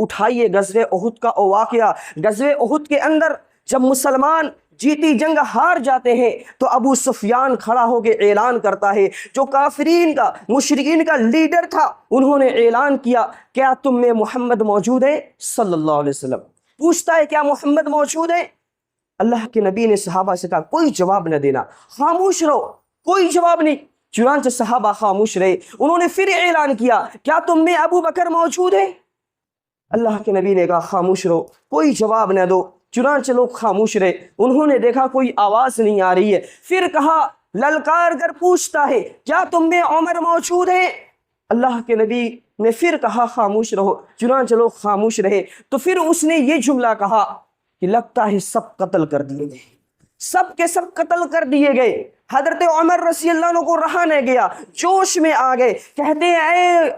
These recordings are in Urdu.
اٹھائیے غزوہ احد کا واقعہ۔ غزوہ احد کے اندر جب مسلمان جیتی جنگ ہار جاتے ہیں تو ابو سفیان کھڑا ہو کے اعلان کرتا ہے، جو کافرین کا مشرکین کا لیڈر تھا، انہوں نے اعلان کیا، کیا تم میں محمد موجود ہے صلی اللہ علیہ وسلم؟ پوچھتا ہے کیا محمد موجود ہے؟ اللہ کے نبی نے صحابہ سے کہا کوئی جواب نہ دینا، خاموش رہو، کوئی جواب نہیں۔ چنانچہ صحابہ خاموش رہے۔ انہوں نے پھر اعلان کیا، کیا تم میں ابو بکر موجود ہے؟ اللہ کے نبی نے کہا خاموش رہو، کوئی جواب نہ دو۔ چنانچہ لوگ خاموش رہے۔ انہوں نے دیکھا کوئی آواز نہیں آ رہی ہے، پھر کہا للکار کر پوچھتا ہے، کیا تم میں عمر موجود ہے؟ اللہ کے نبی نے پھر کہا خاموش رہو۔ چنانچہ لوگ خاموش رہے۔ تو پھر اس نے یہ جملہ کہا کہ لگتا ہے سب قتل کر دیے گئے، سب کے سب قتل کر دیے گئے۔ حضرت عمر رضی اللہ عنہ کو رہا نہ گیا، جوش میں آ گئے، کہتے ہیں اے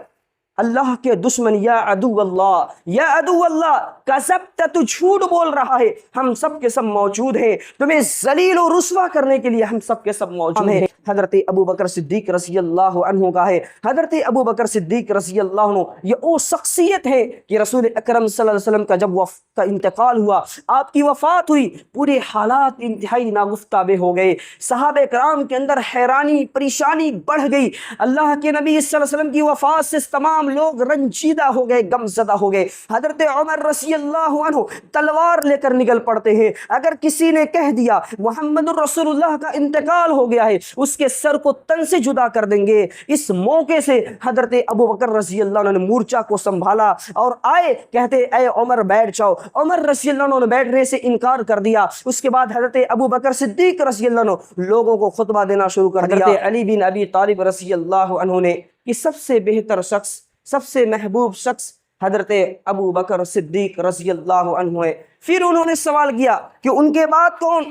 اللہ کے دشمن، یا عدو اللہ، یا عدو اللہ، کذبت، تو جھوٹ بول رہا ہے، ہم سب کے سب موجود ہیں، تمہیں ذلیل و رسوا کرنے کے لیے ہم سب کے سب موجود ہیں۔ حضرت ابو بکر صدیق رضی اللہ عنہ کا ہے۔ حضرت ابو بکر صدیق رضی اللہ عنہ یہ وہ شخصیت ہے کہ رسول اکرم صلی اللہ علیہ وسلم کا جب کا انتقال ہوا، آپ کی وفات ہوئی، پورے حالات انتہائی ناگفتہ ہو گئے۔ صحابہ کرام کے اندر حیرانی پریشانی بڑھ گئی۔ اللہ کے نبی صلی اللہ علیہ وسلم کی وفات سے تمام لوگ رنجیدہ ہو گئے، غم زدہ ہو گئے۔ حضرت عمر رضی اللہ عنہ تلوار لے کر نکل پڑتے ہیں۔ اگر کسی نے کہہ دیا محمد رسول اللہ کا انتقال ہو گیا ہے، اس کے سر کو تن سے جدا کر دیں گے۔ اس موقع سے حضرت ابو بکر رضی اللہ عنہ نے مورچہ کو سنبھالا اور آئے، کہتے اے عمر بیٹھ جاؤ۔ عمر رضی اللہ عنہ نے بیٹھنے سے انکار کر دیا۔ اس کے بعد حضرت ابو بکر صدیق رضی اللہ عنہ لوگوں کو خطبہ دینا شروع کر دیا۔ حضرت علی بن ابی طالب رضی اللہ عنہ نے کہ سب سے بہتر شخص، سب سے محبوب شخص حضرت ابو بکر صدیق رضی اللہ عنہ ہے۔ پھر انہوں نے سوال کیا کہ ان کے بعد کون؟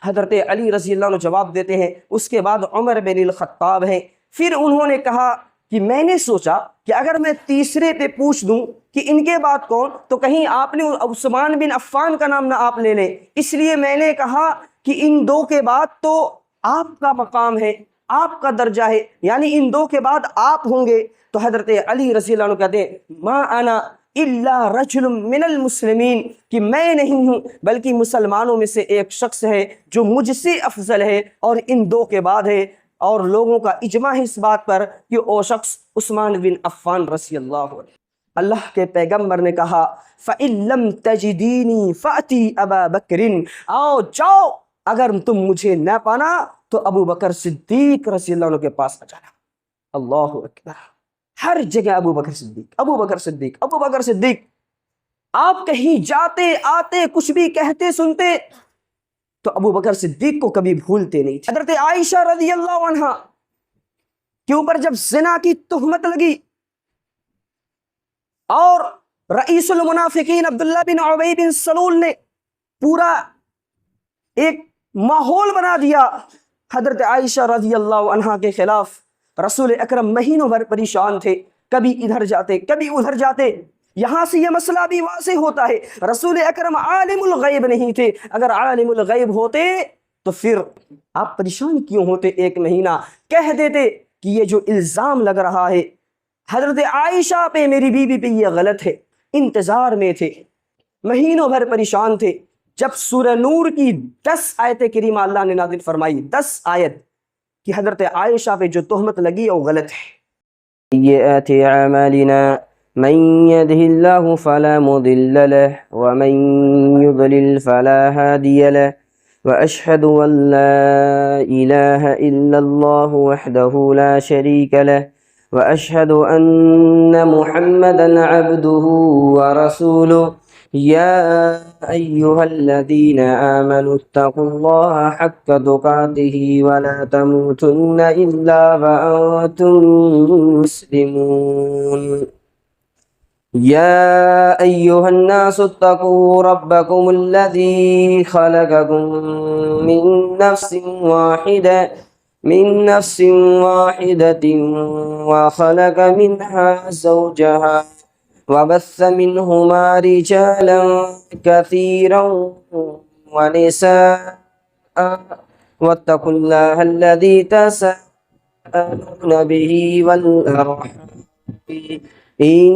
حضرت علی رضی اللہ عنہ جواب دیتے ہیں اس کے بعد عمر بن الخطاب ہیں۔ پھر انہوں نے کہا کہ میں نے سوچا کہ اگر میں تیسرے پہ پوچھ دوں کہ ان کے بعد کون، تو کہیں آپ نے عثمان بن عفان کا نام نہ آپ لے لیں، اس لیے میں نے کہا کہ ان دو کے بعد تو آپ کا مقام ہے، آپ کا درجہ ہے، یعنی ان دو کے بعد آپ ہوں گے۔ تو حضرت علی رضی اللہ عنہ کہتے ہیں ما انا الا رجل من المسلمین، کہ میں نہیں ہوں بلکہ مسلمانوں میں سے ایک شخص ہے جو مجھ سے افضل ہے اور ان دو کے بعد ہے، اور لوگوں کا اجماع ہے اس بات پر کہ وہ شخص عثمان بن عفان رضی اللہ عنہ۔ اللہ کے پیغمبر نے کہا فَإِن لَمْ تَجِدِينِي فَأْتِي أَبَا بَكْرٍ، آؤ جاؤ، اگر تم مجھے نہ پانا تو ابو بکر صدیق رضی اللہ عنہ کے پاس آ جانا۔ اللہ اکبر، ہر جگہ ابو بکر صدیق، ابو بکر صدیق، ابو بکر صدیق۔ آپ کہیں جاتے آتے کچھ بھی کہتے سنتے تو ابو بکر صدیق کو کبھی بھولتے نہیں تھے۔ حضرت عائشہ رضی اللہ عنہا کے اوپر جب زنا کی تہمت لگی اور رئیس المنافقین عبداللہ بن ابی بن سلول نے پورا ایک ماحول بنا دیا حضرت عائشہ رضی اللہ عنہا کے خلاف، رسول اکرم مہینوں بھر پریشان تھے، کبھی ادھر جاتے کبھی ادھر جاتے۔ یہاں سے یہ مسئلہ بھی واضح ہوتا ہے رسول اکرم عالم الغیب نہیں تھے، اگر عالم الغیب ہوتے تو پھر آپ پریشان کیوں ہوتے؟ ایک مہینہ کہہ دیتے کہ یہ جو الزام لگ رہا ہے حضرت عائشہ پہ، میری بیوی پہ، یہ غلط ہے۔ انتظار میں تھے، مہینوں بھر پریشان تھے۔ جب سورہ نور کی 10 آیت کریمہ اللہ نے نازل فرمائی، 10 آیت کہ حضرت عائشہ پہ جو تہمت لگی وہ غلط ہے۔ سیئات اعمالنا من يهده الله فلا مضل له ومن يضلل فلا هادي له وأشهد أن لا إله إلا الله وحده لا شريك له وأشهد أن محمدا عبده ورسوله يا أيها الذين آمنوا اتقوا الله حق تقاته ولا تموتن إلا وأنتم مسلمون يا أيها الناس اتقوا ربكم الذي خلقكم من نفس واحدة وخلق منها زوجها وبث منهما رجالا كثيرا ونساء واتقوا الله الذي تساءلون به والأرحام إن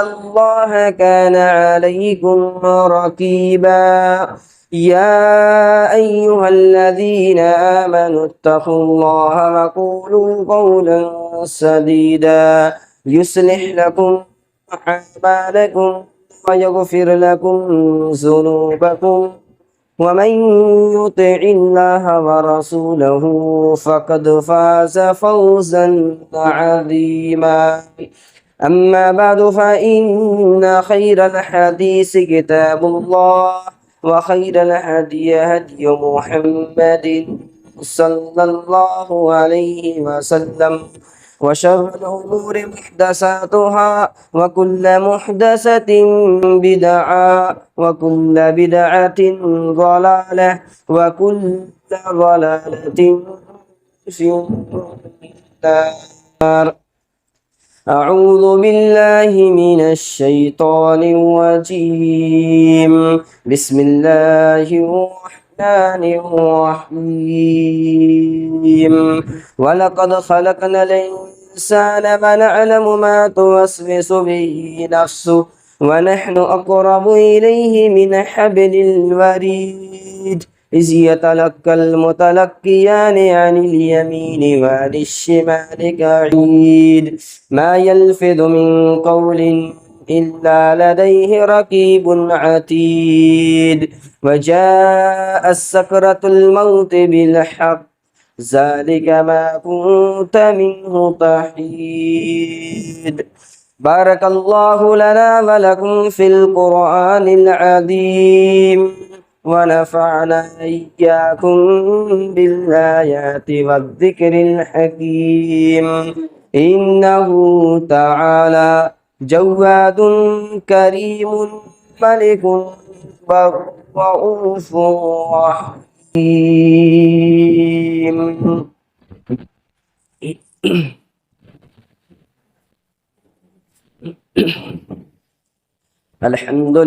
الله كان عليكم رقيبا يا أيها الذين آمنوا اتقوا الله وقولوا قولا سديدا يصلح لكم أعمالكم ويغفر لكم ذنوبكم ومن يطع الله ورسوله فقد فاز فوزا عظيما أما بعد فإن خير الحديث كتاب الله وخير الهدي هدي محمد صلى الله عليه وسلم وشر الأمور محدثاتها وكل محدثة بدعة وكل بدعة ضلالة وكل ضلالة في النار. أعوذ بالله من الشيطان الرجيم. بسم الله الرحمن الرحيم. ولقد خلقنا الإنسان ونعلم ما توسوس به نفسه ونحن أقرب إليه من حبل الوريد إذ يتلقى المتلقيان عن اليمين وعن الشمال قعيد ما يلفظ من قول إلا لديه رقيب عتيد وجاء السكرة الموت بالحق ذلك ما كنت منه تحيد. بارك الله لنا ولكم في القرآن العظيم ونفعنا إياكم بالآيات والذكر الحكيم إنه تعالى جواد كريم ملك رؤوف رحيم. الحمد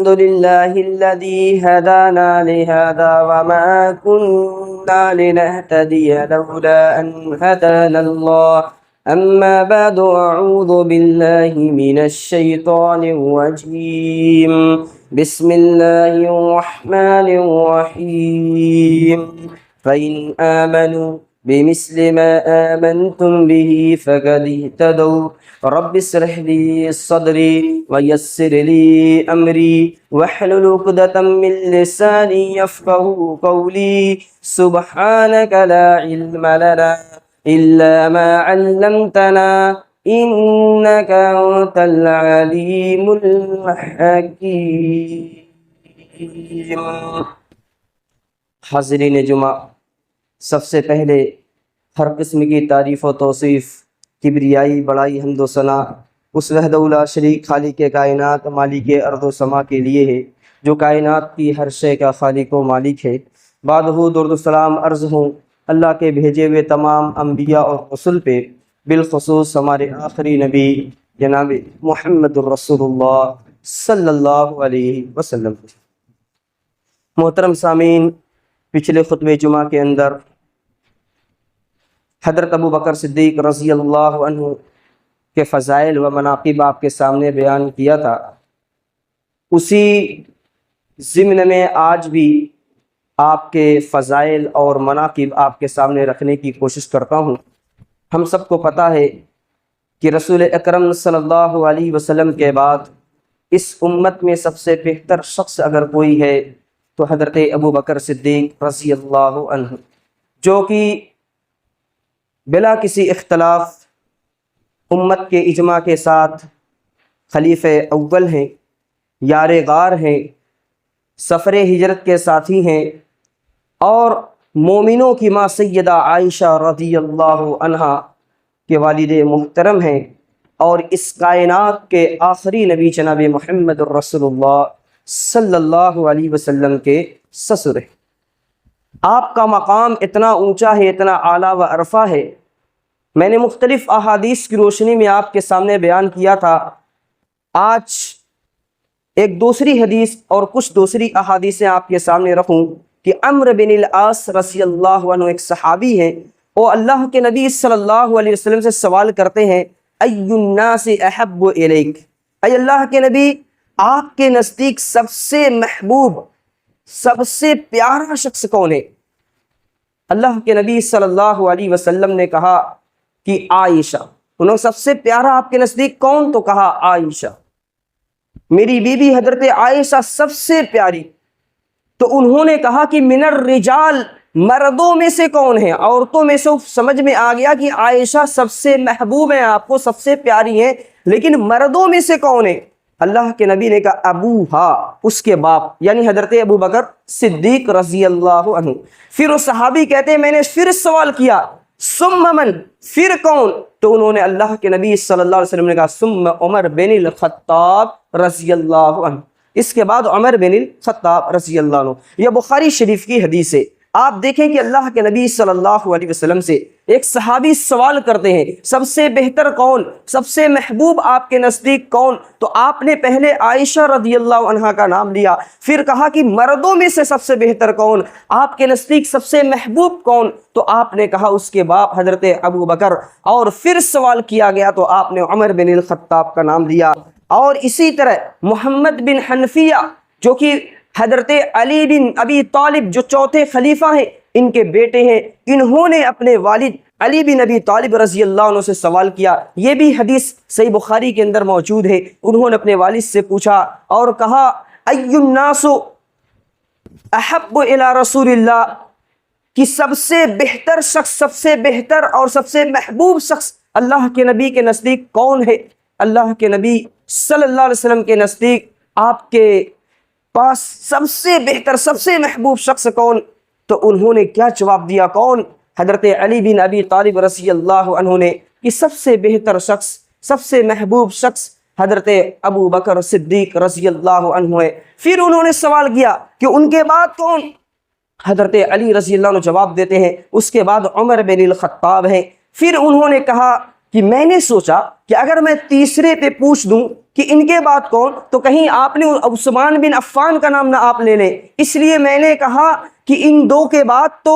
لله الذي هدانا لهذا وما كنا لنهتدي لولا أن هدانا الله. أما بعد أعوذ بالله من الشيطان الرجيم. بسم الله الرحمن الرحيم. فإن آمنوا بمثل ما آمنتم به فقد اهتدوا. رب اشرح لي صدري ويسر لي أمري واحلل عقدة من لساني يفقهوا قولي. سبحانك لا علم لنا إلا ما علمتنا إنك أنت العليم الحكيم. حاضرین جمعہ، سب سے پہلے ہر قسم کی تعریف و توصیف، کبریائی، بڑائی، حمد و ثنا اس وحدہ لا شریک خالق کائنات مالک ارض و سما کے لیے ہے جو کائنات کی ہر شے کا خالق و مالک ہے۔ بعد درود و سلام عرض ہوں اللہ کے بھیجے ہوئے تمام انبیاء اور رسل پہ، بالخصوص ہمارے آخری نبی جناب محمد الرسول اللہ صلی اللہ علیہ وسلم۔ محترم سامعین، پچھلے خطبہ جمعہ کے اندر حضرت ابو بکر صدیق رضی اللہ عنہ کے فضائل و مناقب آپ کے سامنے بیان کیا تھا۔ اسی ضمن میں آج بھی آپ کے فضائل اور مناقب آپ کے سامنے رکھنے کی کوشش کرتا ہوں۔ ہم سب کو پتہ ہے کہ رسول اکرم صلی اللہ علیہ وسلم کے بعد اس امت میں سب سے بہتر شخص اگر کوئی ہے تو حضرت ابو بکر صدیق رضی اللہ عنہ، جو کہ بلا کسی اختلاف امت کے اجماع کے ساتھ خلیفہ اول ہیں، یار غار ہیں، سفر ہجرت کے ساتھی ہیں، اور مومنوں کی ماں سیدہ عائشہ رضی اللہ عنہا کے والد محترم ہیں، اور اس کائنات کے آخری نبی جناب محمد الرسول اللہ صلی اللہ علیہ وسلم کے سسر ہیں۔ آپ کا مقام اتنا اونچا ہے، اتنا اعلیٰ و عرفہ ہے، میں نے مختلف احادیث کی روشنی میں آپ کے سامنے بیان کیا تھا۔ آج ایک دوسری حدیث اور کچھ دوسری احادیثیں آپ کے سامنے رکھوں کہ عمرو بن العاص رضی اللہ عنہ ایک صحابی ہیں، وہ اللہ کے نبی صلی اللہ علیہ وسلم سے سوال کرتے ہیں ای الناس احب الیک، اے اللہ کے نبی آپ کے نزدیک سب سے محبوب، سب سے پیارا شخص کون ہے؟ اللہ کے نبی صلی اللہ علیہ وسلم نے کہا کہ عائشہ۔ انہوں سب سے پیارا آپ کے نزدیک کون؟ تو کہا عائشہ، میری بیوی حضرت عائشہ سب سے پیاری۔ تو انہوں نے کہا کہ من الرجال، مردوں میں سے کون ہے؟ عورتوں میں سے سمجھ میں آ گیا کہ عائشہ سب سے محبوب ہیں، آپ کو سب سے پیاری ہیں، لیکن مردوں میں سے کون ہے؟ اللہ کے نبی نے کہا ابوہا، اس کے باپ، یعنی حضرت ابو بکر صدیق رضی اللہ عنہ۔ پھر وہ صحابی کہتے ہیں میں نے پھر سوال کیا ثم من، پھر کون؟ تو انہوں نے اللہ کے نبی صلی اللہ علیہ وسلم نے کہا ثم عمر بن الخطاب رضی اللہ عنہ، اس کے بعد عمر بن الخطاب رضی اللہ عنہ۔ یہ بخاری شریف کی حدیث ہے۔ آپ دیکھیں کہ اللہ کے نبی صلی اللہ علیہ وسلم سے ایک صحابی سوال کرتے ہیں سب سے بہتر کون، سب سے محبوب آپ کے نزدیک کون؟ تو آپ نے پہلے عائشہ رضی اللہ عنہا کا نام لیا، پھر کہا کہ مردوں میں سے سب سے بہتر کون، آپ کے نزدیک سب سے محبوب کون؟ تو آپ نے کہا اس کے باپ حضرت ابو بکر، اور پھر سوال کیا گیا تو آپ نے عمر بن الخطاب کا نام لیا۔ اور اسی طرح محمد بن حنفیہ جو کہ حضرت علی بن ابی طالب جو چوتھے خلیفہ ہیں ان کے بیٹے ہیں، انہوں نے اپنے والد علی بن ابی طالب رضی اللہ عنہ سے سوال کیا، یہ بھی حدیث صحیح بخاری کے اندر موجود ہے۔ انہوں نے اپنے والد سے پوچھا اور کہا ای الناس احب الی رسول اللہ، کہ سب سے بہتر شخص، سب سے بہتر اور سب سے محبوب شخص اللہ کے نبی کے نزدیک کون ہے؟ اللہ کے نبی صلی اللہ علیہ وسلم کے نزدیک آپ کے پاس سب سے بہتر، سب سے محبوب شخص کون؟ تو انہوں نے کیا جواب دیا؟ کون؟ حضرت علی بن ابی طالب رضی اللہ عنہ نے، کہ سب سے بہتر شخص، سب سے محبوب شخص حضرت ابو بکر صدیق رضی اللہ عنہ ہے۔ پھر انہوں نے سوال کیا کہ ان کے بعد کون؟ حضرت علی رضی اللہ عنہ جواب دیتے ہیں اس کے بعد عمر بن الخطاب ہیں۔ پھر انہوں نے کہا کہ میں نے سوچا کہ اگر میں تیسرے پہ پوچھ دوں کہ ان کے بعد کون، تو کہیں آپ نے عثمان بن عفان کا نام نہ آپ لے لیں، اس لیے میں نے کہا کہ ان دو کے بعد تو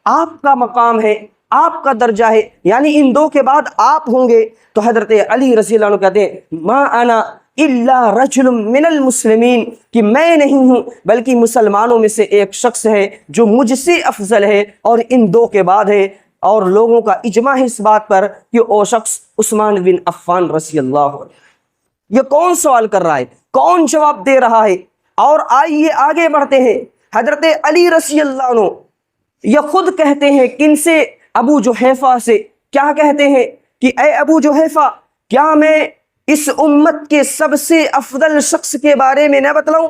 آپ کا مقام ہے، آپ کا درجہ ہے، یعنی ان دو کے بعد آپ ہوں گے۔ تو حضرت علی رضی اللہ عنہ کہتے ہیں ما انا الا رجل من المسلمین، کہ میں نہیں ہوں بلکہ مسلمانوں میں سے ایک شخص ہے جو مجھ سے افضل ہے اور ان دو کے بعد ہے، اور لوگوں کا اجماع ہے اس بات پر کہ وہ شخص عثمان بن عفان رضی اللہ عنہ۔ یہ کون سوال کر رہا ہے؟ کون جواب دے رہا ہے؟ اور آئیے آگے بڑھتے ہیں۔ حضرت علی رضی اللہ عنہ یہ خود کہتے ہیں کن سے؟ ابو جحیفہ سے۔ کیا کہتے ہیں کہ اے ابو جحیفہ، کیا میں اس امت کے سب سے افضل شخص کے بارے میں نہ بتلاؤں؟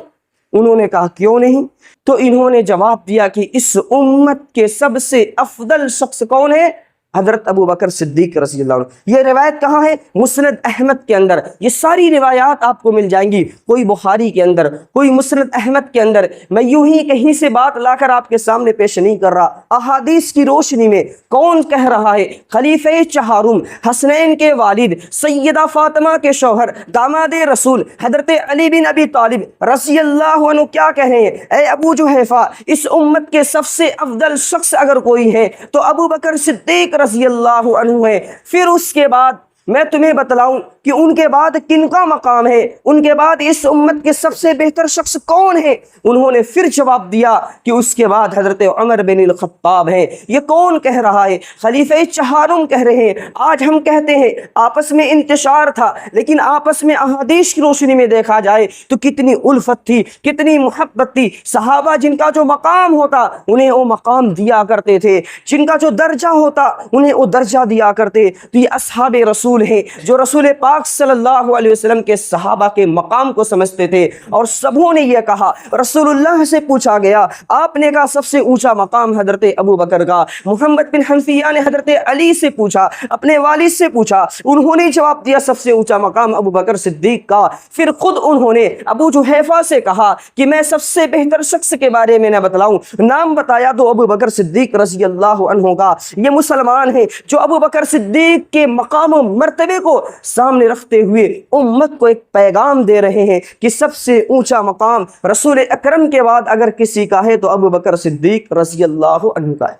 انہوں نے کہا کیوں نہیں؟ تو انہوں نے جواب دیا کہ اس امت کے سب سے افضل شخص کون ہے؟ حضرت ابو بکر صدیق رضی اللہ عنہ۔ یہ روایت کہاں ہے؟ مسند احمد کے اندر۔ یہ ساری روایات آپ کو مل جائیں گی، کوئی بخاری کے اندر، کوئی مسند احمد کے اندر۔ میں یوں ہی کہیں سے بات لا کر آپ کے سامنے پیش نہیں کر رہا، احادیث کی روشنی میں کون کہہ رہا ہے؟ خلیفہ چہارم، حسنین کے والد، سیدہ فاطمہ کے شوہر، داماد رسول حضرت علی بن ابی طالب رضی اللہ عنہ کیا کہہ رہے ہیں؟ اے ابو جحیفہ، اس امت کے سب سے افضل شخص اگر کوئی ہے تو ابو بکر صدیق رضی اللہ عنہ ہے۔ پھر اس کے بعد میں تمہیں بتلاؤں کہ ان کے بعد کن کا مقام ہے، ان کے بعد اس امت کے سب سے بہتر شخص کون ہے؟ انہوں نے پھر جواب دیا کہ اس کے بعد حضرت عمر بن الخطاب ہے۔ یہ کون کہہ رہا ہے؟ خلیفہ چہارم کہہ رہے ہیں۔ آج ہم کہتے ہیں آپس میں انتشار تھا، لیکن آپس میں احادیث کی روشنی میں دیکھا جائے تو کتنی الفت تھی، کتنی محبت تھی۔ صحابہ جن کا جو مقام ہوتا انہیں وہ مقام دیا کرتے تھے، جن کا جو درجہ ہوتا انہیں وہ درجہ دیا کرتے۔ تو یہ اصحاب رسول ہیں جو رسول پاک صلی اللہ علیہ وسلم کے صحابہ کے مقام کو سمجھتے تھے، اور سبوں نے یہ کہا۔ رسول اللہ سے پوچھا گیا، آپ نے کہا سب سے اونچا مقام حضرت ابو بکر کا۔ محمد بن حنفیہ نے حضرت علی سے پوچھا، اپنے والد سے پوچھا، انہوں نے جواب دیا سب سے اونچا مقام ابو بکر صدیق کا۔ پھر خود انہوں نے ابو جحیفہ سے کہا کہ میں سب سے بہتر شخص کے بارے میں نہ بتلاؤں، نام بتایا تو ابو بکر صدیق رضی اللہ عنہ کا۔ یہ مسلمان ہیں جو ابو بکر صدیق کے مقام و مرتبے کو سامنے رکھتے ہوئے امت کو ایک پیغام دے رہے ہیں کہ سب سے اونچا مقام رسول اکرم کے بعد اگر کسی کا ہے تو ابو بکر صدیق رضی اللہ عنہ کا ہے۔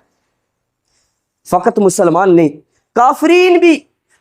فقط مسلمان نہیں، کافرین بھی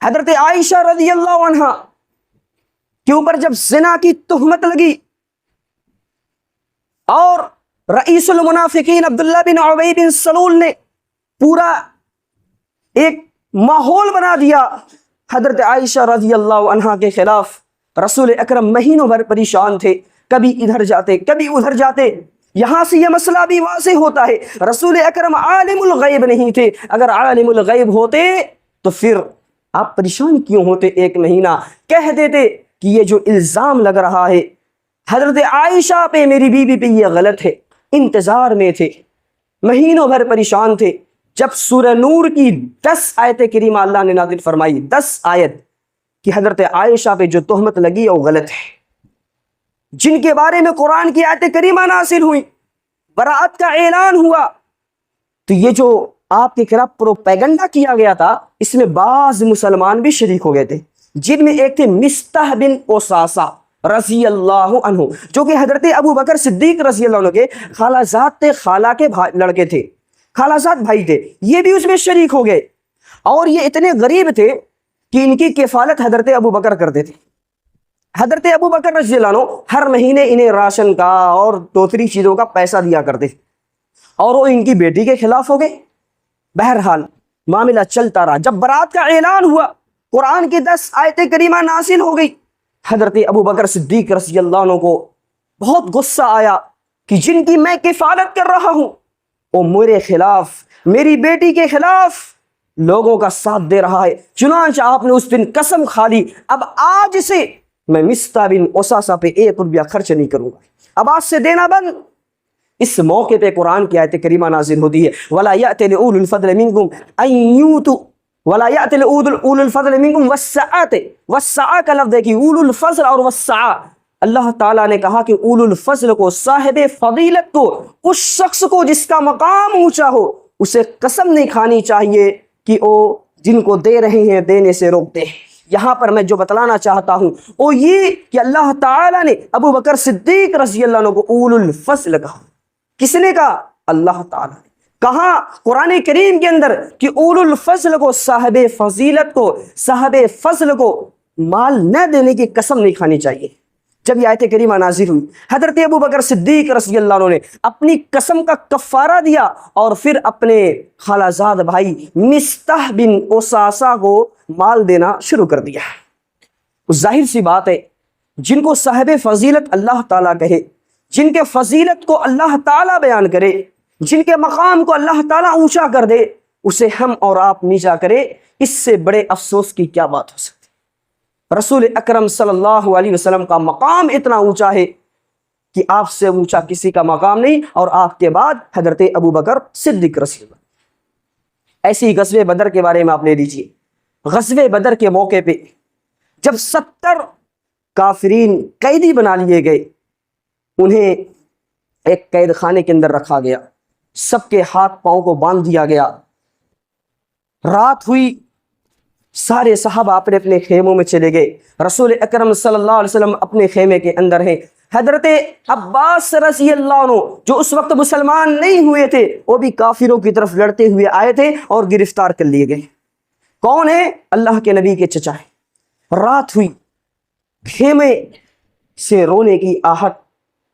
حضرت عائشہ رضی اللہ عنہا کے اوپر جب زنا کی تہمت لگی اور رئیس المنافقین عبداللہ بن ابی بن سلول نے پورا ایک ماحول بنا دیا حضرت عائشہ رضی اللہ عنہا کے خلاف، رسول اکرم مہینوں بھر پریشان تھے، کبھی ادھر جاتے کبھی ادھر جاتے۔ یہاں سے یہ مسئلہ بھی واضح ہوتا ہے رسول اکرم عالم الغیب نہیں تھے، اگر عالم الغیب ہوتے تو پھر آپ پریشان کیوں ہوتے؟ ایک مہینہ کہہ دیتے کہ یہ جو الزام لگ رہا ہے حضرت عائشہ پہ، میری بیوی پہ، یہ غلط ہے۔ انتظار میں تھے، مہینوں بھر پریشان تھے، جب سورہ نور کی 10 آیت کریمہ اللہ نے نازل فرمائی، 10 آیت کہ حضرت عائشہ پہ جو تہمت لگی ہے وہ غلط ہے، جن کے بارے میں قرآن کی آیت کریمہ نازل ہوئی، براءت کا اعلان ہوا، تو یہ جو آپ کے خلاف پروپیگنڈا کیا گیا تھا اس میں بعض مسلمان بھی شریک ہو گئے تھے، جن میں ایک تھے مستح بن اوساسہ رضی اللہ عنہ، جو کہ حضرت ابو بکر صدیق رضی اللہ عنہ کے خالہ زاد تھے، خالہ کے لڑکے تھے، خالہ زاد بھائی تھے، یہ بھی اس میں شریک ہو گئے۔ اور یہ اتنے غریب تھے کہ ان کی کفالت حضرت ابو بکر کرتے تھے۔ حضرت ابو بکر رضی اللہ عنہ ہر مہینے انہیں راشن کا اور دوسری چیزوں کا پیسہ دیا کرتے، اور وہ ان کی بیٹی کے خلاف ہو گئے۔ بہرحال معاملہ چلتا رہا، جب برات کا اعلان ہوا، قرآن کی 10 آیت کریمہ نازل ہو گئی، حضرت ابو بکر صدیق رضی اللہ عنہ کو بہت غصہ آیا کہ جن کی میں کفالت کر رہا ہوں وہ میرے خلاف، میری بیٹی کے خلاف لوگوں کا ساتھ دے رہا ہے۔ چنانچہ آپ نے اس دن قسم کھا لی، اب آج سے میں مستح بن اوساسہ پہ 1 روپیہ خرچ نہیں کروں گا، اب آج سے دینا بند۔ اس موقع پہ قرآن کی آیت کریمہ نازل ہوتی ہے، وَلَا يَأْتِ لِأُولُو الْفَضْلِ مِنْكُمْ أَن يُؤْتُوا وَلَا يَأْتِ لِأُولُو الْفَضْلِ مِنْكُمْ وَالسَّعَةِ، وَالسَّعَةِ کا لفظ دیکھیے، اولو الفضل اور وسعہ، اللہ تعالیٰ نے کہا کہ اولو الفضل کو، صاحب فضیلت کو، اس شخص کو جس کا مقام اونچا ہو، اسے قسم نہیں کھانی چاہیے کہ وہ جن کو دے رہے ہیں دینے سے روکتے ہیں۔ یہاں پر میں جو بتلانا چاہتا ہوں وہ یہ کہ اللہ تعالیٰ نے ابو بکر صدیق رضی اللہ عنہ کو اولو الفضل کہا۔ کس نے کہا؟ اللہ تعالیٰ نے کہا قرآن کریم کے اندر کہ اولو الفضل کو، صاحب فضیلت کو، صاحب فضل کو مال نہ دینے کی قسم نہیں کھانی چاہیے۔ جب یہ آیت کریمہ نازل ہوئی، حضرت ابو بکر صدیق رضی اللہ عنہ نے اپنی قسم کا کفارہ دیا اور پھر اپنے خالہ زاد بھائی مستح بن اوساسہ کو مال دینا شروع کر دیا۔ ظاہر سی بات ہے، جن کو صاحب فضیلت اللہ تعالیٰ کہے، جن کے فضیلت کو اللہ تعالیٰ بیان کرے، جن کے مقام کو اللہ تعالیٰ اونچا کر دے، اسے ہم اور آپ نیچا کرے، اس سے بڑے افسوس کی کیا بات ہو سکتی؟ رسول اکرم صلی اللہ علیہ وسلم کا مقام اتنا اونچا ہے کہ آپ سے اونچا کسی کا مقام نہیں، اور آپ کے بعد حضرت ابو بکر صدیق رضی اللہ۔ ایسے ہی غزوہ بدر کے بارے میں آپ لے لیجئے، غزوہ بدر کے موقع پہ جب 70 کافرین قیدی بنا لیے گئے، انہیں ایک قید خانے کے اندر رکھا گیا، سب کے ہاتھ پاؤں کو باندھ دیا گیا، رات ہوئی، سارے صحابہ اپنے اپنے خیموں میں چلے گئے، رسول اکرم صلی اللہ علیہ وسلم اپنے خیمے کے اندر ہیں۔ حضرت عباس رضی اللہ عنہ جو اس وقت مسلمان نہیں ہوئے تھے، وہ بھی کافروں کی طرف لڑتے ہوئے آئے تھے اور گرفتار کر لیے گئے۔ کون ہے؟ اللہ کے نبی کے چچا ہیں۔ رات ہوئی، خیمے سے رونے کی آہٹ،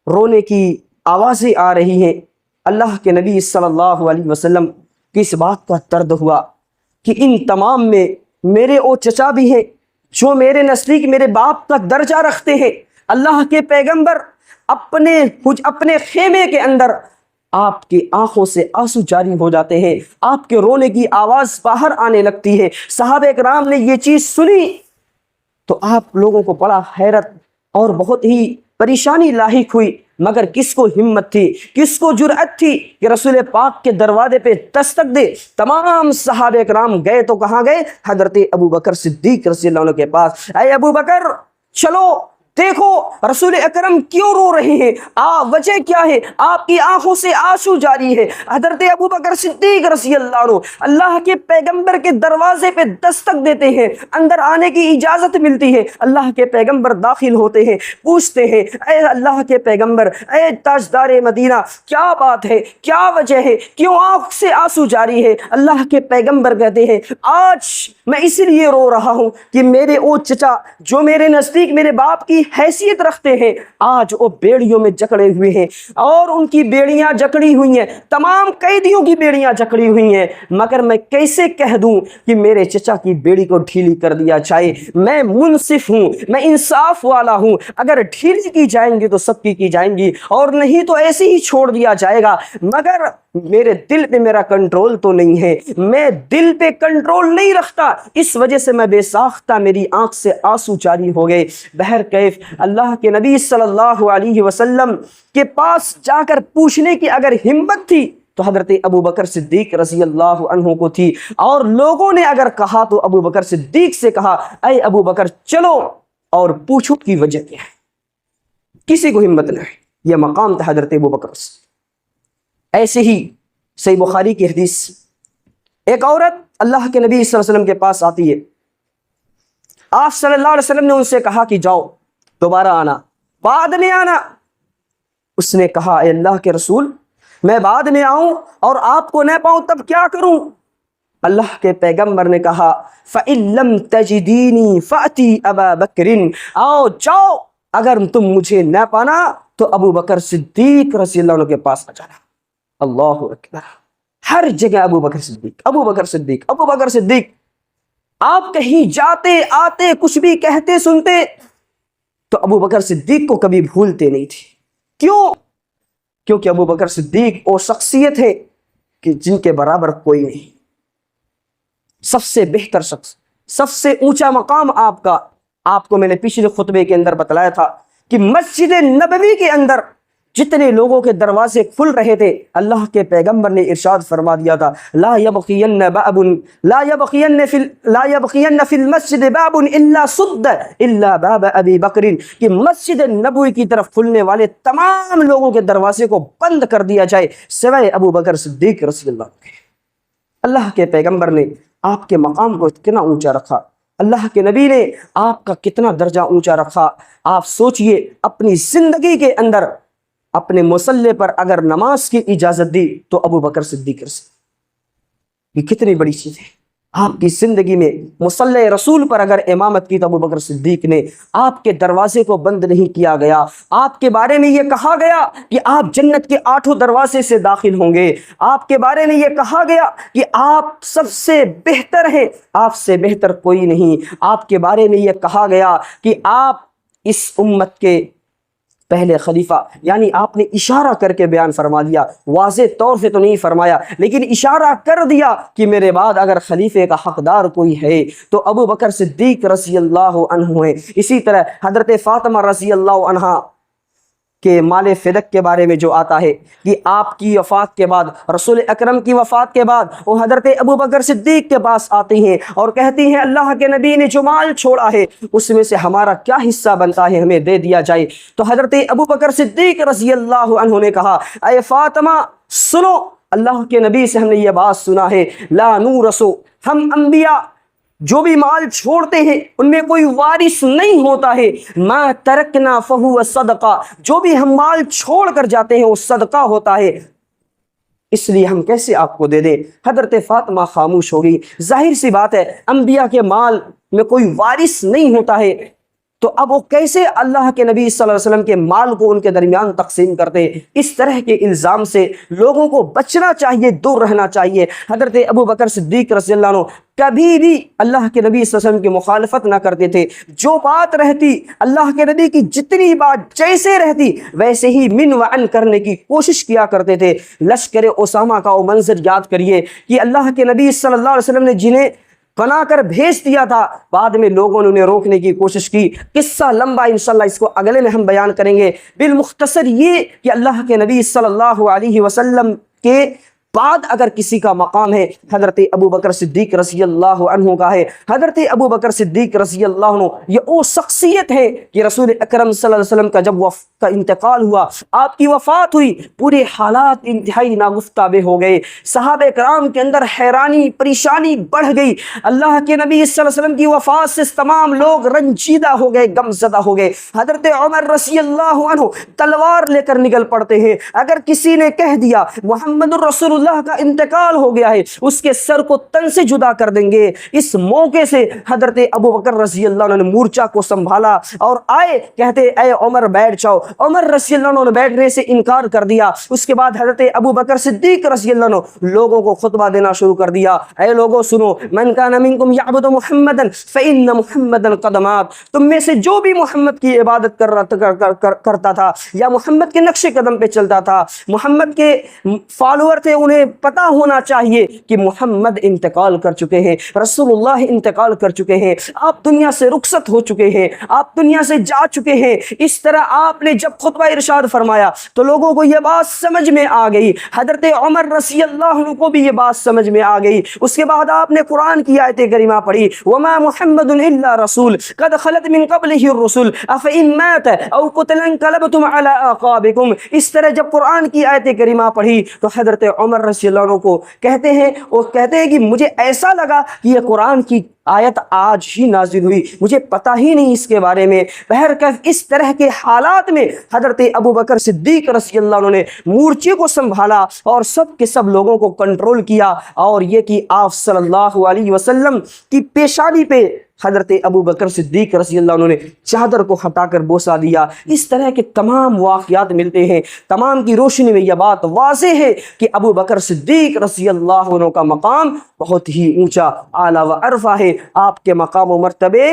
رونے کی آوازیں آ رہی ہیں۔ اللہ کے نبی صلی اللہ علیہ وسلم کی اس بات کا درد ہوا کہ ان تمام میں میرے وہ چچا بھی ہیں جو میرے نزدیک میرے باپ کا درجہ رکھتے ہیں۔ اللہ کے پیغمبر اپنے خیمے کے اندر آپ کی آنکھوں سے آنسو جاری ہو جاتے ہیں، آپ کے رونے کی آواز باہر آنے لگتی ہے۔ صحابہ کرام نے یہ چیز سنی تو آپ لوگوں کو بڑا حیرت اور بہت ہی پریشانی لاحق ہوئی، مگر کس کو ہمت تھی، کس کو جرأت تھی کہ رسول پاک کے دروازے پہ دستک دے؟ تمام صحابہ کرام گئے تو کہاں گئے؟ حضرت ابو بکر صدیق رضی اللہ عنہ کے پاس۔ اے ابو بکر، چلو دیکھو رسول اکرم کیوں رو رہے ہیں، وجہ کیا ہے، آپ کی آنکھوں سے آنسو جاری ہے۔ حضرت ابو بکر صدیق رضی اللہ عنہ اللہ کے پیغمبر کے دروازے پہ دستک دیتے ہیں، اندر آنے کی اجازت ملتی ہے۔ اللہ کے پیغمبر داخل ہوتے ہیں، پوچھتے ہیں اے اللہ کے پیغمبر، اے تاجدار مدینہ، کیا بات ہے، کیا وجہ ہے، کیوں آنکھ سے آنسو جاری ہے؟ اللہ کے پیغمبر کہتے ہیں آج میں اس لیے رو رہا ہوں کہ میرے وہ چچا جو میرے نزدیک میرے باپ کی حیثیت رکھتے ہیں، آج وہ بیڑیوں میں جکڑے ہوئے ہیں، اور ان کی بیڑیاں جکڑی ہوئی ہیں، تمام قیدیوں کی بیڑیاں جکڑی ہوئی ہیں، مگر میں کیسے کہہ دوں کہ میرے چچا کی بیڑی کو ڈھیلی کر دیا جائے؟ میں منصف ہوں، میں انصاف والا ہوں، اگر ڈھیلی کی جائیں گی تو سب کی جائیں گی، اور نہیں تو ایسے ہی چھوڑ دیا جائے گا، مگر میرے دل پہ میرا کنٹرول تو نہیں ہے، میں دل پہ کنٹرول نہیں رکھتا، اس وجہ سے میں بے ساختہ میری آنکھ سے آنسو جاری ہو گئے۔ بہرکیف اللہ کے نبی صلی اللہ علیہ وسلم کے پاس جا کر پوچھنے کی اگر ہمت تھی تو حضرت ابو بکر صدیق رضی اللہ عنہ کو تھی، اور لوگوں نے اگر کہا تو ابو بکر صدیق سے کہا اے ابو بکر چلو اور پوچھو کی وجہ کیا ہے۔ کسی کو ہمت نہ ہے، یہ مقام تھا حضرت ابو بکر سے۔ ایسے ہی صحیح بخاری کی حدیث، ایک عورت اللہ کے نبی صلی اللہ علیہ وسلم کے پاس آتی ہے، آپ صلی اللہ علیہ وسلم نے ان سے کہا کہ جاؤ دوبارہ آنا، بعد میں آنا۔ اس نے کہا اے اللہ کے رسول، میں بعد میں آؤں اور آپ کو نہ پاؤں تب کیا کروں؟ اللہ کے پیغمبر نے کہا فَإِن لَمْ تَجِدِينِي فَأْتِي أَبَا بَكْرٍ، آؤ جاؤ، اگر تم مجھے نہ پانا تو ابو بکر صدیق رضی اللہ عنہ کے پاس آ جانا۔ اللہ اکبر، ہر جگہ ابو بکر صدیق، ابو بکر صدیق، ابو بکر صدیق۔ آپ کہیں جاتے آتے کچھ بھی کہتے سنتے تو ابو بکر صدیق کو کبھی بھولتے نہیں تھے۔ کیوں؟ کیونکہ ابو بکر صدیق وہ شخصیت ہے کہ جن کے برابر کوئی نہیں، سب سے بہتر شخص، سب سے اونچا مقام آپ کو میں نے پچھلے خطبے کے اندر بتلایا تھا کہ مسجد نبوی کے اندر جتنے لوگوں کے دروازے کھل رہے تھے، اللہ کے پیغمبر نے ارشاد فرما دیا تھا لا يبقين في المسجد باب الا سد الا باب ابی بکر، کہ مسجد نبوی کی طرف کھلنے والے تمام لوگوں کے دروازے کو بند کر دیا جائے سوائے ابو بکر صدیق رضی اللہ عنہ۔ اللہ کے پیغمبر نے آپ کے مقام کو کتنا اونچا رکھا، اللہ کے نبی نے آپ کا کتنا درجہ اونچا رکھا۔ آپ سوچئے اپنی زندگی کے اندر اپنے مصلی پر اگر نماز کی اجازت دی تو ابو بکر صدیق رضی، یہ کتنی بڑی چیز ہے۔ آپ کی زندگی میں مصلی رسول پر اگر امامت کی تو ابو بکر صدیق نے، آپ کے دروازے کو بند نہیں کیا گیا، آپ کے بارے میں یہ کہا گیا کہ آپ جنت کے 8 دروازے سے داخل ہوں گے، آپ کے بارے میں یہ کہا گیا کہ آپ سب سے بہتر ہیں، آپ سے بہتر کوئی نہیں، آپ کے بارے میں یہ کہا گیا کہ آپ اس امت کے پہلے خلیفہ، یعنی آپ نے اشارہ کر کے بیان فرما دیا، واضح طور سے تو نہیں فرمایا لیکن اشارہ کر دیا کہ میرے بعد اگر خلیفے کا حقدار کوئی ہے تو ابو بکر صدیق رضی اللہ عنہ ہے۔ اسی طرح حضرت فاطمہ رضی اللہ عنہا کہ مال فدق کے بارے میں جو آتا ہے کہ آپ کی وفات کے بعد، رسول اکرم کی وفات کے بعد وہ حضرت ابو بکر صدیق کے پاس آتی ہیں اور کہتی ہیں اللہ کے نبی نے جو مال چھوڑا ہے اس میں سے ہمارا کیا حصہ بنتا ہے، ہمیں دے دیا جائے۔ تو حضرت ابو بکر صدیق رضی اللہ عنہ نے کہا اے فاطمہ سنو، اللہ کے نبی سے ہم نے یہ بات سنا ہے لا نورث، ہم انبیاء جو بھی مال چھوڑتے ہیں ان میں کوئی وارث نہیں ہوتا ہے، ما ترکنا فہو صدقہ، جو بھی ہم مال چھوڑ کر جاتے ہیں وہ صدقہ ہوتا ہے، اس لیے ہم کیسے آپ کو دے دیں۔ حضرت فاطمہ خاموش ہو گئی۔ ظاہر سی بات ہے انبیاء کے مال میں کوئی وارث نہیں ہوتا ہے، تو اب وہ کیسے اللہ کے نبی صلی اللہ علیہ وسلم کے مال کو ان کے درمیان تقسیم کرتے؟ اس طرح کے الزام سے لوگوں کو بچنا چاہیے، دور رہنا چاہیے۔ حضرت ابو بکر صدیق رضی اللہ عنہ کبھی بھی اللہ کے نبی صلی اللہ علیہ وسلم کی مخالفت نہ کرتے تھے، جو بات رہتی اللہ کے نبی کی جتنی بات جیسے رہتی ویسے ہی من وعن کرنے کی کوشش کیا کرتے تھے۔ لشکر اسامہ کا وہ منظر یاد کریے کہ اللہ کے نبی صلی اللہ علیہ وسلم نے جنہیں بنا کر بھیج دیا تھا، بعد میں لوگوں نے انہیں روکنے کی کوشش کی، قصہ لمبا، انشاءاللہ اس کو اگلے میں ہم بیان کریں گے۔ بالمختصر یہ کہ اللہ کے نبی صلی اللہ علیہ وسلم کے بعد اگر کسی کا مقام ہے حضرت ابو بکر صدیق رضی اللہ عنہ کا ہے۔ حضرت ابو بکر صدیق رضی اللہ عنہ یہ وہ شخصیت ہے کہ رسول اکرم صلی اللہ علیہ وسلم کا جب کا انتقال ہوا، آپ کی وفات ہوئی، پورے حالات انتہائی ناگفتہ ہو گئے، صحابہ کرام کے اندر حیرانی پریشانی بڑھ گئی۔ اللہ کے نبی صلی اللہ علیہ وسلم کی وفات سے تمام لوگ رنجیدہ ہو گئے، غمزدہ ہو گئے۔ حضرت عمر رضی اللہ عنہ تلوار لے کر نکل پڑتے ہیں، اگر کسی نے کہہ دیا محمد الرسول اللہ کا انتقال ہو گیا ہے، اس کے سر کو تن سے جدا کر دیں گے۔ اس موقع سے حضرت ابو بکر رضی اللہ عنہ نے مورچہ کو سنبھالا اور آئے، کہتے اے عمر بیٹھ جاؤ۔ عمر رضی اللہ عنہ نے بیٹھنے سے انکار کر دیا۔ اس کے بعد حضرت ابو بکر صدیق رضی اللہ عنہ لوگوں کو خطبہ دینا شروع کر دیا، اے لوگوں سنو، من کان منکم یعبد محمدا فإن محمدا قد مات، تم میں سے جو بھی محمد کی عبادت کرتا تھا یا محمد کے نقش قدم پہ چلتا تھا، محمد کے فالوور تھے، انہیں پتا ہونا چاہیے کہ محمد انتقال کر چکے ہیں، رسول اللہ انتقال کر چکے ہیں، آپ دنیا سے رخصت ہو چکے ہیں، آپ دنیا سے جا چکے ہیں۔ اس طرح آپ نے جب خطبہ ارشاد فرمایا تو لوگوں کو یہ بات سمجھ میں آ گئی، حضرت عمر رضی اللہ عنہ کو بھی یہ بات سمجھ میں آ گئی۔ اس کے بعد آپ نے قرآن کی آیت کریمہ پڑھی، وما محمد الا رسول قد خلت من قبلہ الرسل افئن مات او قتل انقلبتم علی اعقابکم۔ اس طرح جب قرآن کی آیت کریمہ پڑھی تو حضرت عمر رضی اللہ عنہ کو کہتے ہیں کہ مجھے ایسا لگا کہ یہ قرآن کی آیت آج ہی نازل ہوئی، مجھے پتہ ہی نہیں اس کے بارے میں۔ بہرکیف اس طرح کے حالات میں حضرت ابو بکر صدیق رضی اللہ عنہ نے مورچے کو سنبھالا اور سب کے سب لوگوں کو کنٹرول کیا، اور یہ کہ آپ صلی اللہ علیہ وسلم کی پیشانی پہ حضرت ابو بکر صدیق رضی اللہ عنہ نے چادر کو ہٹا کر بوسہ دیا۔ اس طرح کے تمام واقعات ملتے ہیں، تمام کی روشنی میں یہ بات واضح ہے کہ ابو بکر صدیق رضی اللہ عنہ کا مقام بہت ہی اونچا، اعلیٰ و ارفع ہے۔ آپ کے مقام و مرتبے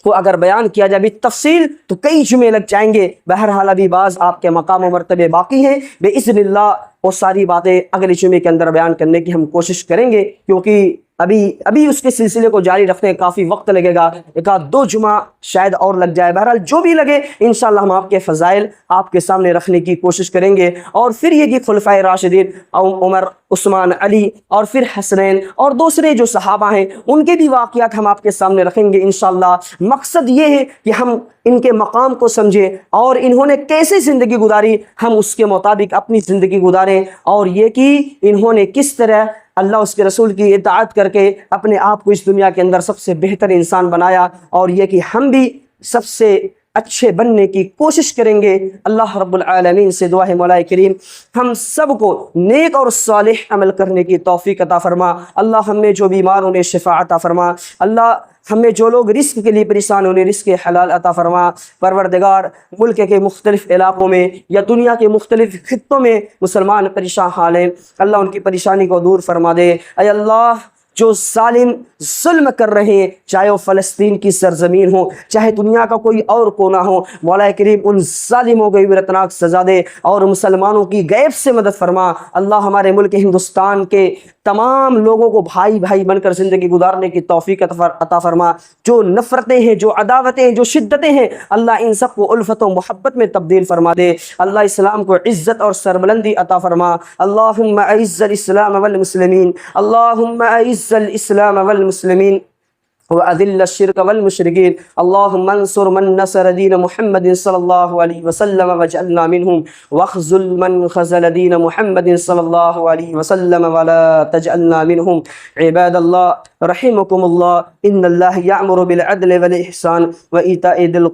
کو اگر بیان کیا جائے تفصیل تو کئی جمعے لگ جائیں گے، بہرحال ابھی بعض آپ کے مقام و مرتبے باقی ہیں، باذن اللہ وہ ساری باتیں اگلے جمعے کے اندر بیان کرنے کی ہم کوشش کریں گے، کیونکہ ابھی اس کے سلسلے کو جاری رکھنے میں کافی وقت لگے گا، ایک آدھ دو جمعہ شاید اور لگ جائے۔ بہرحال جو بھی لگے انشاءاللہ ہم آپ کے فضائل آپ کے سامنے رکھنے کی کوشش کریں گے، اور پھر یہ کہ خلفائے راشدین عمر، عثمان، علی اور پھر حسنین اور دوسرے جو صحابہ ہیں ان کے بھی واقعات ہم آپ کے سامنے رکھیں گے انشاءاللہ۔ مقصد یہ ہے کہ ہم ان کے مقام کو سمجھیں اور انہوں نے کیسے زندگی گزاری، ہم اس کے مطابق اپنی زندگی گزاریں، اور یہ کہ انہوں نے کس طرح اللہ اس کے رسول کی اطاعت کر کے اپنے آپ کو اس دنیا کے اندر سب سے بہتر انسان بنایا، اور یہ کہ ہم بھی سب سے اچھے بننے کی کوشش کریں گے۔ اللہ رب العالمین سے دعا ہے مولا کریم ہم سب کو نیک اور صالح عمل کرنے کی توفیق عطا فرما۔ اللہ ہم میں جو بیمار انہیں شفا عطا فرما۔ اللہ ہمیں جو لوگ رزق کے لیے پریشان انہیں رزق حلال عطا فرما۔ پروردگار ملک کے مختلف علاقوں میں یا دنیا کے مختلف خطوں میں مسلمان پریشان حال ہیں، اللہ ان کی پریشانی کو دور فرما دے۔ اے اللہ جو ظالم ظلم کر رہے ہیں، چاہے وہ فلسطین کی سرزمین ہو، چاہے دنیا کا کوئی اور کونا ہو، مولا کریم ان ظالموں کو عبرتناک سزا دے اور مسلمانوں کی غیب سے مدد فرما۔ اللہ ہمارے ملک ہندوستان کے تمام لوگوں کو بھائی بھائی بن کر زندگی گزارنے کی توفیق عطا فرما۔ جو نفرتیں ہیں، جو عداوتیں ہیں، جو شدتیں ہیں، اللہ ان سب کو الفت و محبت میں تبدیل فرما دے۔ اللہ اسلام کو عزت اور سربلندی عطا فرما۔ اللہم اعز الاسلام والمسلمین، اللہم اعز الاسلام والمسلمین وأذل الشرك والمشركين، اللهم انصر من نصر دين محمد صلى الله عليه وسلم واجعلنا منهم، واخذل من خذل دين محمد صلى الله عليه وسلم ولا تجعلنا منهم۔ عباد الله رحمكم الله، إن الله يأمر بالعدل والإحسان وإيتاء ذي